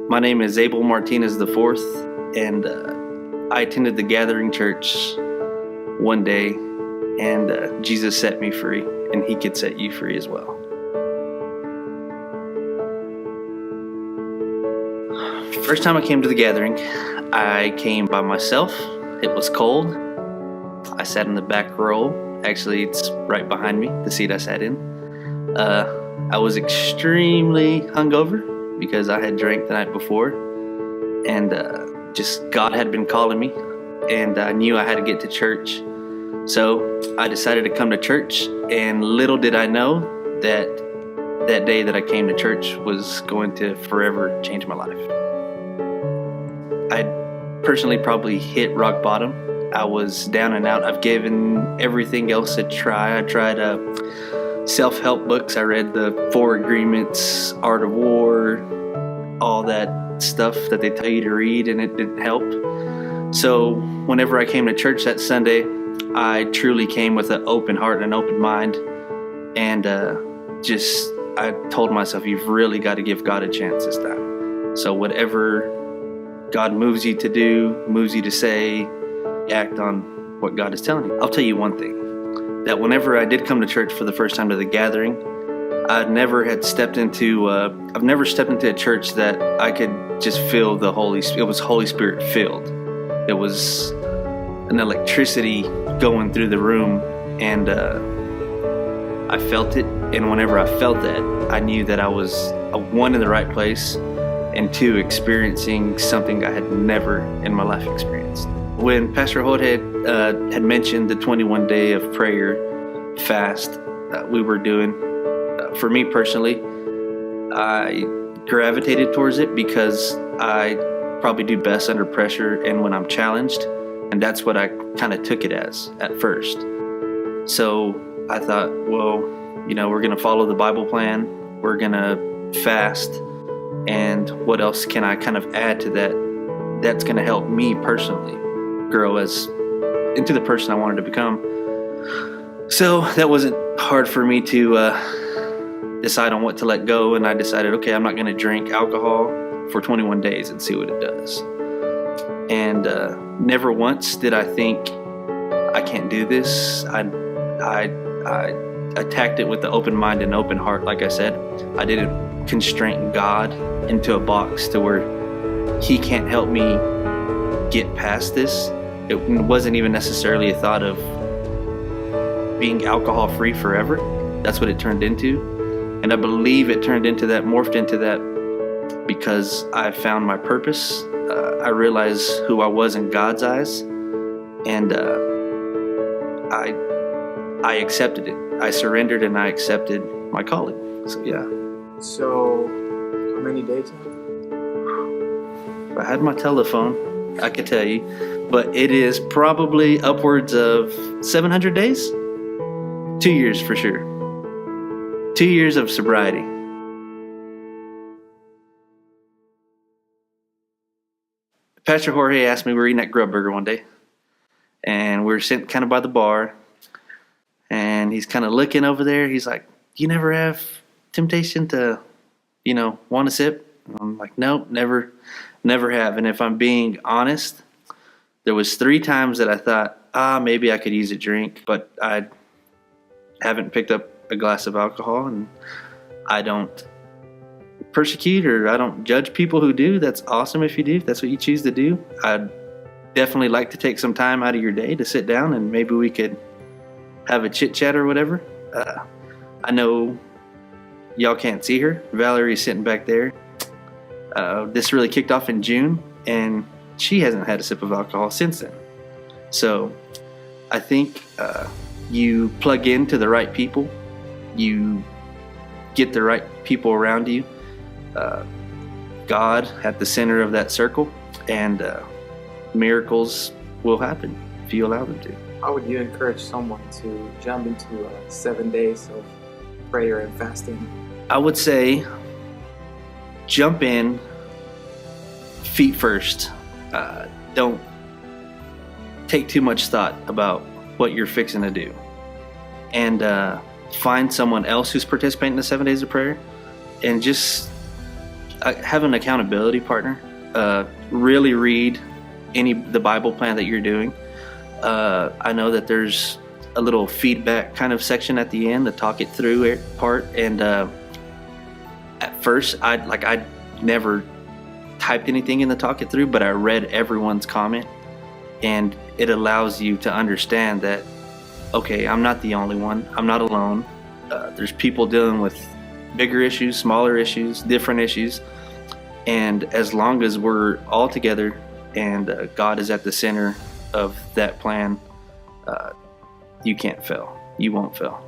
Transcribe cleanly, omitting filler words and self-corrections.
My name is Abel Martinez the Fourth, and I attended the Gathering Church one day, and Jesus set me free, and He could set you free as well. First time I came to the Gathering, I came by myself. It was cold. I sat in the back row. Actually, it's right behind me, the seat I sat in. I was extremely hungover because I had drank the night before, and just God had been calling me, and I knew I had to get to church. So I decided to come to church, and little did I know that that day that I came to church was going to forever change my life. I personally probably hit rock bottom. I was down and out. I've given everything else a try. I tried self-help books. I read the 4 Agreements, Art of War, all that stuff that they tell you to read, and it didn't help. So whenever I came to church that Sunday, I truly came with an open heart and an open mind, and I told myself, you've really got to give God a chance this time. So whatever God moves you to do, moves you to say, act on what God is telling you. I'll tell you one thing, that whenever I did come to church for the first time to the Gathering, I've never stepped into a church that I could just feel the it was Holy Spirit filled. It was an electricity going through the room, and I felt it. And whenever I felt that, I knew that I was, one, in the right place, and 2, experiencing something I had never in my life experienced. When Pastor Holt had mentioned the 21-day of prayer fast that we were doing, for me personally, I gravitated towards it because I probably do best under pressure and when I'm challenged, and that's what I kind of took it as at first. So I thought, well, we're going to follow the Bible plan, we're going to fast, and what else can I kind of add to that that's going to help me personally grow into the person I wanted to become. So that wasn't hard for me to decide on what to let go, and I decided, okay, I'm not going to drink alcohol for 21 days and see what it does. And never once did I think, I can't do this. I attacked it with the open mind and open heart. Like I said, I didn't constrain God into a box to where He can't help me get past this. It wasn't even necessarily a thought of being alcohol free forever. That's what it turned into. And I believe it turned into that, morphed into that, because I found my purpose. I realized who I was in God's eyes, and I accepted it. I surrendered and I accepted my calling. So yeah. So how many days? If I had my telephone, I could tell you, but it is probably upwards of 700 days. 2 years for sure. 2 years of sobriety. Pastor Jorge asked me, we were eating at Grub Burger one day, and we were sitting kind of by the bar, and he's kind of looking over there. He's like, you never have temptation to, want to sip? And I'm like, nope, never have. And if I'm being honest, there was 3 times that I thought, maybe I could use a drink, but I haven't picked up a glass of alcohol, and I don't persecute or I don't judge people who do. That's awesome if you do, if that's what you choose to do. I'd definitely like to take some time out of your day to sit down and maybe we could have a chit chat or whatever. I know y'all can't see her. Valerie's sitting back there. This really kicked off in June, and she hasn't had a sip of alcohol since then. So I think you plug into the right people, you get the right people around you, God at the center of that circle, and miracles will happen if you allow them to. How would you encourage someone to jump into 7 days of prayer and fasting? I would say jump in feet first. Don't take too much thought about what you're fixing to do, and find someone else who's participating in the 7 days of prayer, and just have an accountability partner. Really read the Bible plan that you're doing. I know that there's a little feedback kind of section at the end, the talk it through part. And at first, I never typed anything in the talk it through, but I read everyone's comment, and it allows you to understand that, okay, I'm not the only one. I'm not alone. There's people dealing with bigger issues, smaller issues, different issues. And as long as we're all together and God is at the center of that plan, you can't fail. You won't fail.